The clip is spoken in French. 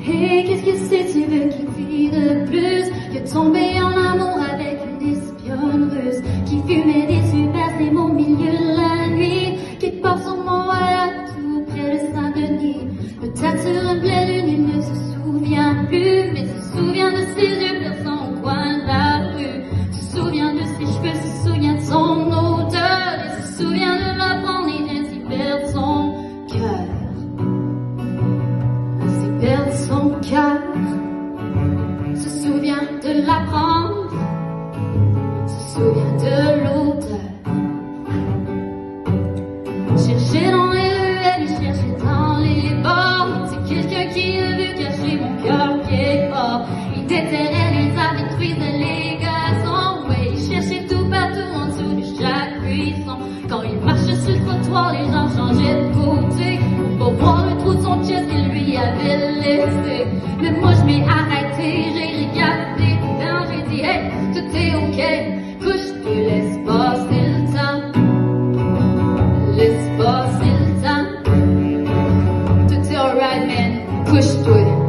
Et qu'est-ce que c'est tu veux qu'il dise de plus que tomber en amour avec une espionne russe qui fumait des super au milieu de la nuit, qui part sur Montréal tout près de Saint-Denis. Peut-être sur un plein lune, il ne se souvient plus, mais se souvient de ses yeux perçants au coin de la rue, se souvient de ses cheveux, se souvient de son odeur, et se souvient de la prendre et ainsi perdre son cœur. Perdre son cœur, se souvient de l'apprendre, se souvient de l'odeur. Chercher dans les ruelles, chercher dans les bords, c'est quelqu'un qui a vu cacher mon cœur quelque part. Il déterrait les arbres, détruisait les gazons, ouais, il cherchait tout partout en dessous de chaque buisson. Quand il marchait sur le trottoir, les gens changeaient de côté pour voir le trou de son chest qu'il lui avait laissé. Mais moi je m'ai arrêté, j'ai regardé dedans, j'ai dit hey, tout est ok, couche-toi, laisse passer le temps, laisse passer le temps, tout est alright man, couche-toi.